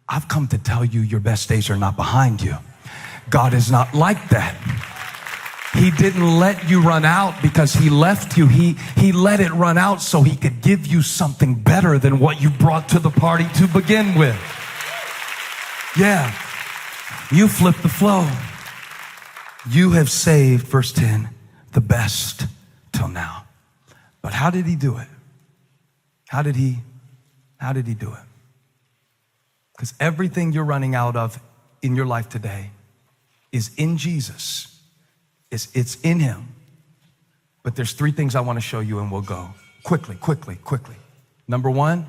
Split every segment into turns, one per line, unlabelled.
I've come to tell you your best days are not behind you. God is not like that. He didn't let you run out because he left you. He let it run out so he could give you something better than what you brought to the party to begin with. Yeah, you flip the flow. You have saved, verse 10, the best till now. But how did he do it? How did he do it? Because everything you're running out of in your life today is in Jesus. It's in him. But there's three things I want to show you and we'll go. Quickly. Number one,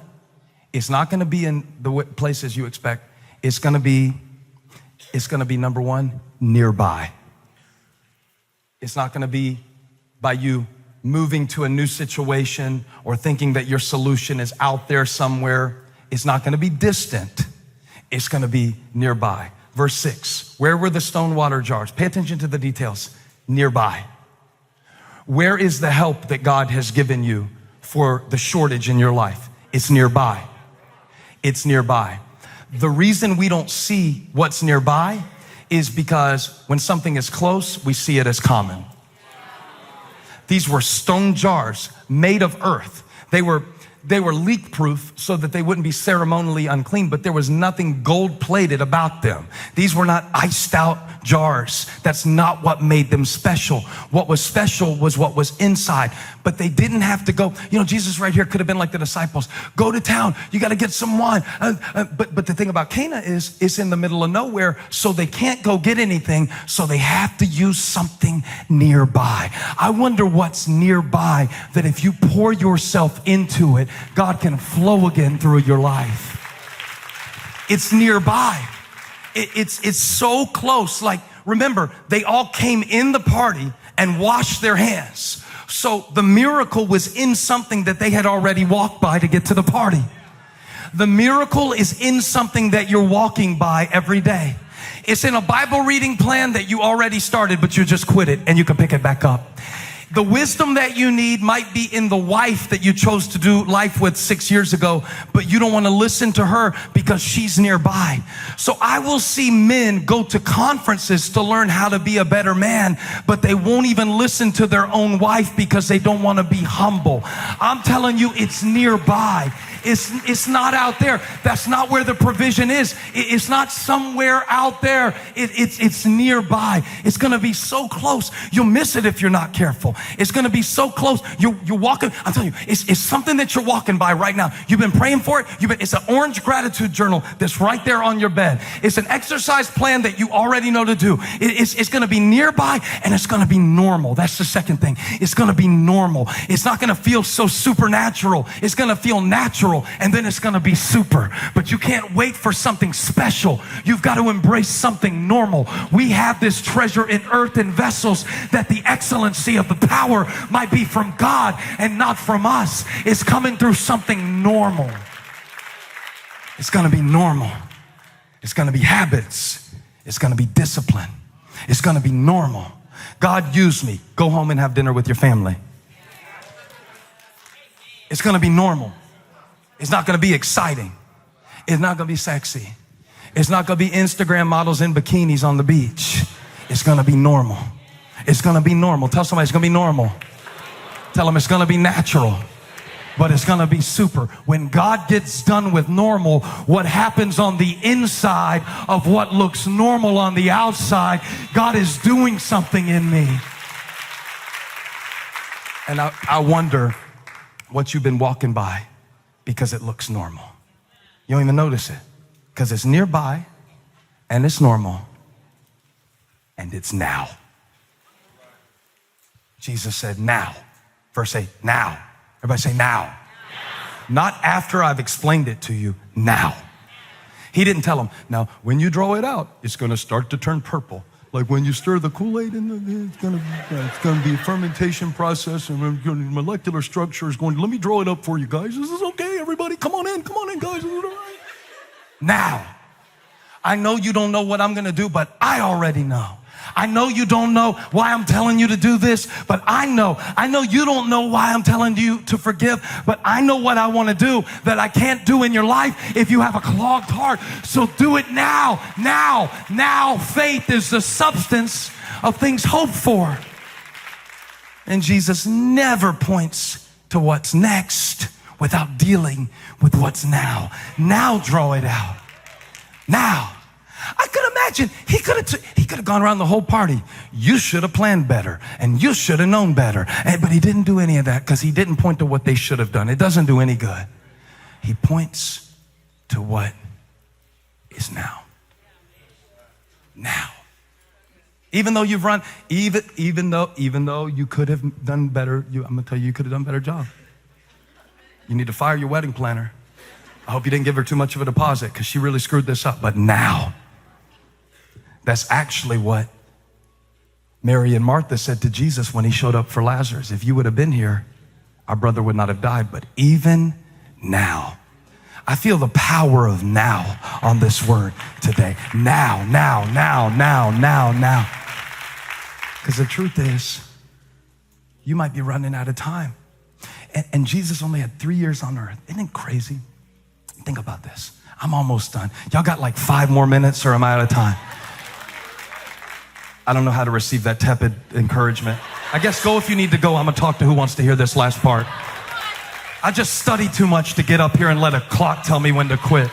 it's not going to be in the places you expect. It's going to be, number one, nearby. It's not going to be by you moving to a new situation or thinking that your solution is out there somewhere. It's not going to be distant. It's going to be nearby. Verse 6, where were the stone water jars? Pay attention to the details. Nearby. Where is the help that God has given you for the shortage in your life? It's nearby. It's nearby. The reason we don't see what's nearby is because when something is close, we see it as common. These were stone jars made of earth. They were leak proof so that they wouldn't be ceremonially unclean, but there was nothing gold plated about them. These were not iced out jars. That's not what made them special. What was special was what was inside, but they didn't have to go. Jesus right here could have been like the disciples. Go to town. You got to get some wine. But the thing about Cana is it's in the middle of nowhere, so they can't go get anything. So they have to use something nearby. I wonder what's nearby that if you pour yourself into it, God can flow again through your life. It's nearby. It's so close. Like, remember, they all came in the party and washed their hands. So the miracle was in something that they had already walked by to get to the party. The miracle is in something that you're walking by every day. It's in a Bible reading plan that you already started, but you just quit it and you can pick it back up. The wisdom that you need might be in the wife that you chose to do life with 6 years ago, but you don't want to listen to her because she's nearby. So I will see men go to conferences to learn how to be a better man, but they won't even listen to their own wife because they don't want to be humble. I'm telling you, it's nearby. It's not out there. That's not where the provision is. It's not somewhere out there. It's nearby. It's going to be so close. You'll miss it if you're not careful. It's going to be so close. You're walking. I'm telling you, it's something that you're walking by right now. You've been praying for it. It's an orange gratitude journal that's right there on your bed. It's an exercise plan that you already know to do. It's going to be nearby and it's going to be normal. That's the second thing. It's going to be normal. It's not going to feel so supernatural. It's going to feel natural. And then it's going to be super. But you can't wait for something special. You've got to embrace something normal. We have this treasure in earthen vessels that the excellency of the power might be from God and not from us. It's coming through something normal. It's going to be normal. It's going to be habits. It's going to be discipline. It's going to be normal. God used me. Go home and have dinner with your family. It's going to be normal. It's not going to be exciting. It's not going to be sexy. It's not going to be Instagram models in bikinis on the beach. It's going to be normal. It's going to be normal. Tell somebody it's going to be normal. Tell them it's going to be natural, but it's going to be super. When God gets done with normal, what happens on the inside of what looks normal on the outside, God is doing something in me. And I wonder what you've been walking by because it looks normal. You don't even notice it because it's nearby and it's normal and it's now. Jesus said now. Verse 8, now. Everybody say now. Not after I've explained it to you, now. He didn't tell them, now when you draw it out, it's going to start to turn purple. Like when you stir the Kool-Aid, it's going to be a fermentation process, and molecular structure is going to, let me draw it up for you guys. This is okay, everybody. Come on in, guys. Is it all right? Now, I know you don't know what I'm going to do, but I already know. I know you don't know why I'm telling you to do this, but I know you don't know why I'm telling you to forgive, but I know what I want to do that I can't do in your life if you have a clogged heart. So do it now, now, now. Faith is the substance of things hoped for. And Jesus never points to what's next without dealing with what's now. Now draw it out. Now. I could imagine he could have gone around the whole party. You should have planned better and you should have known better. But he didn't do any of that because he didn't point to what they should have done. It doesn't do any good. He points to what is now. Now. Even though you've run, even though you could have done better, I'm gonna tell you, you could have done a better job. You need to fire your wedding planner. I hope you didn't give her too much of a deposit because she really screwed this up. But now, that's actually what Mary and Martha said to Jesus when he showed up for Lazarus. If you would have been here, our brother would not have died. But even now, I feel the power of now on this word today. Now, now, now, now, now, now. Because the truth is, you might be running out of time. And Jesus only had 3 years on earth. Isn't it crazy? Think about this. I'm almost done. Y'all got like 5 more minutes or am I out of time? I don't know how to receive that tepid encouragement. I guess go if you need to go. I'm going to talk to who wants to hear this last part. I just study too much to get up here and let a clock tell me when to quit.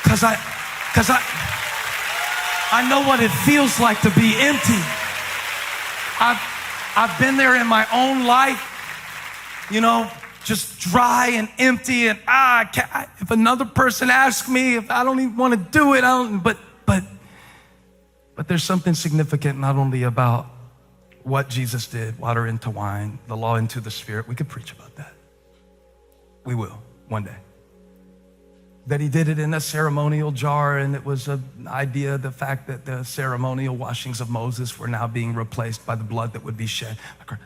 Because I know what it feels like to be empty. I've been there in my own life, you know, just dry and empty. And if another person asks me, if I don't even want to do it, but there's something significant not only about what Jesus did, water into wine, the law into the Spirit. We could preach about that. We will one day. That he did it in a ceremonial jar, and it was an idea, the fact that the ceremonial washings of Moses were now being replaced by the blood that would be shed.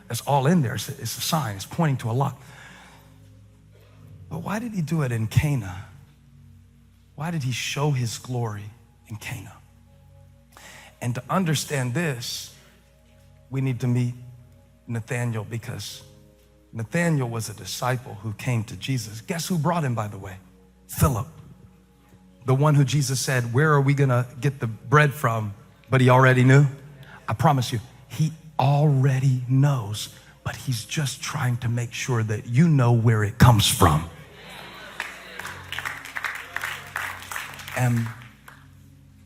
That's all in there. It's a sign. It's pointing to a lot. But why did he do it in Cana? Why did he show his glory in Cana? And to understand this, we need to meet Nathanael, because Nathanael was a disciple who came to Jesus. Guess who brought him, by the way? Philip, the one who Jesus said, where are we gonna get the bread from? But he already knew. I promise you, he already knows, but he's just trying to make sure that you know where it comes from. And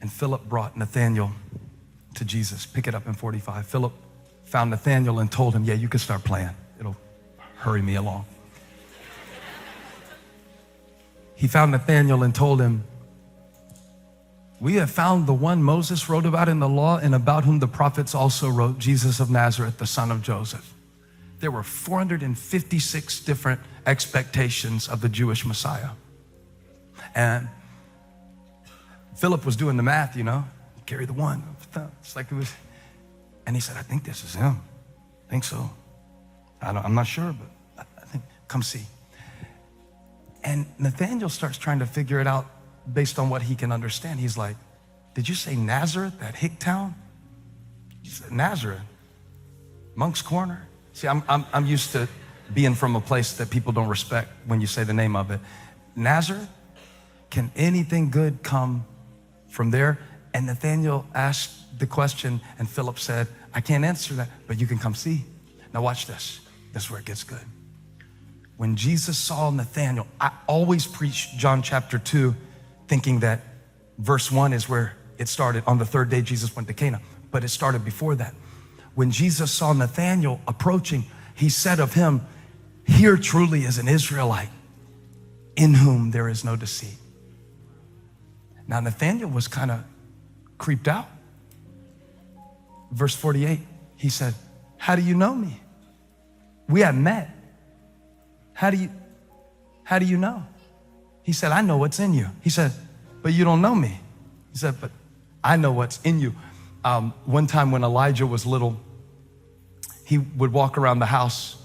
Philip brought Nathanael to Jesus. Pick it up in 45. Philip found Nathanael and told him, yeah, you can start playing. It'll hurry me along. He found Nathanael and told him, we have found the one Moses wrote about in the law and about whom the prophets also wrote, Jesus of Nazareth, the son of Joseph. There were 456 different expectations of the Jewish Messiah. And Philip was doing the math, you know, carry the one. It's like it was. And he said, I think this is him. I think so. I'm not sure, but I think, come see. And Nathanael starts trying to figure it out based on what he can understand. He's like, did you say Nazareth, that hick town? He said, Nazareth, Moncks Corner. See, I'm used to being from a place that people don't respect when you say the name of it. Nazareth, can anything good come from there? And Nathanael asked the question, and Philip said, I can't answer that, but you can come see. Now watch this. This is where it gets good. When Jesus saw Nathanael, I always preach John chapter 2, thinking that verse 1 is where it started. On the third day, Jesus went to Cana, but it started before that. When Jesus saw Nathanael approaching, he said of him, here truly is an Israelite in whom there is no deceit. Now, Nathanael was kind of creeped out. Verse 48, he said, how do you know me? We haven't met. How do you know? He said, I know what's in you. He said, but you don't know me. He said, but I know what's in you. One time when Elijah was little, he would walk around the house.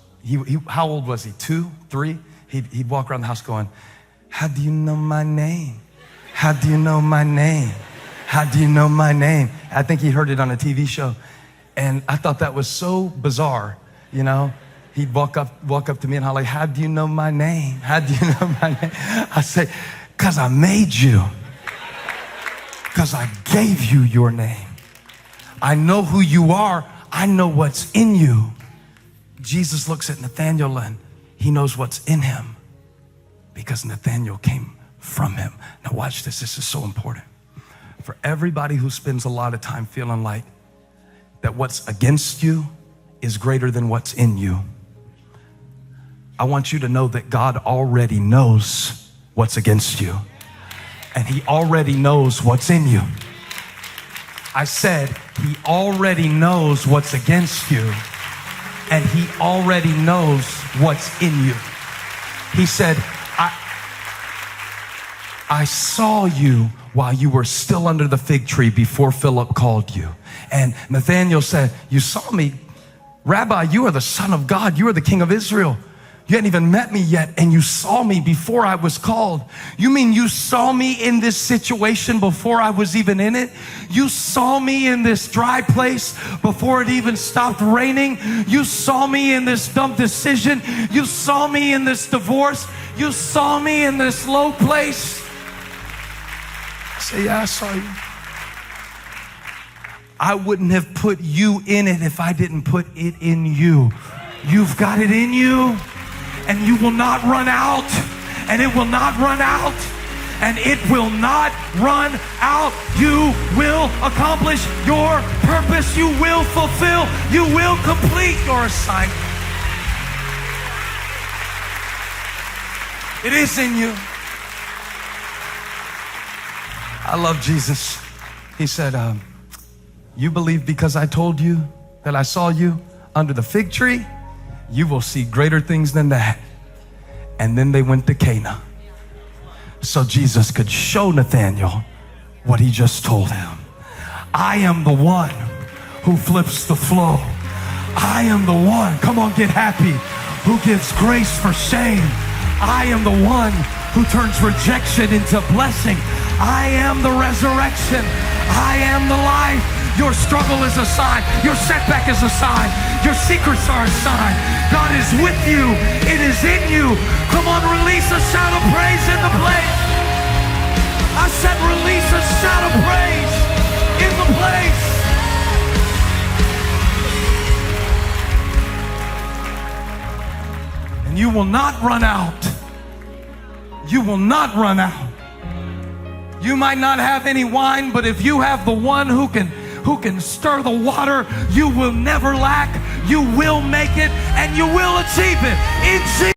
How old was he? 2, 3? He'd walk around the house going, how do you know my name? How do you know my name? How do you know my name? I think he heard it on a TV show. And I thought that was so bizarre, you know. He'd walk up to me and holler, how do you know my name? How do you know my name? I say, because I made you. Because I gave you your name. I know who you are. I know what's in you. Jesus looks at Nathanael and he knows what's in him because Nathanael came from him. Now watch this. This is so important. For everybody who spends a lot of time feeling like that what's against you is greater than what's in you, I want you to know that God already knows what's against you. And he already knows what's in you. I said, he already knows what's against you. And he already knows what's in you. He said, I saw you while you were still under the fig tree before Philip called you. And Nathanael said, you saw me. Rabbi, you are the Son of God. You are the King of Israel. You hadn't even met me yet, and you saw me before I was called. You mean you saw me in this situation before I was even in it? You saw me in this dry place before it even stopped raining? You saw me in this dumb decision? You saw me in this divorce? You saw me in this low place? I say, yeah, I saw you. I wouldn't have put you in it if I didn't put it in you. You've got it in you. And you will not run out, and it will not run out, and it will not run out. You will accomplish your purpose. You will fulfill. You will complete your assignment. It is in you. I love Jesus. He said, you believe because I told you that I saw you under the fig tree? You will see greater things than that. And then they went to Cana so Jesus could show Nathanael what he just told him. I am the one who flips the flow. I am the one, come on, get happy, who gives grace for shame. I am the one who turns rejection into blessing. I am the resurrection. I am the life. Your struggle is a sign. Your setback is a sign. Your secrets are a sign. God is with you. It is in you. Come on, release a shout of praise in the place. I said release a shout of praise in the place. And you will not run out. You will not run out. You might not have any wine, but if you have the one who can stir the water, you will never lack, you will make it, and you will achieve it in Jesus.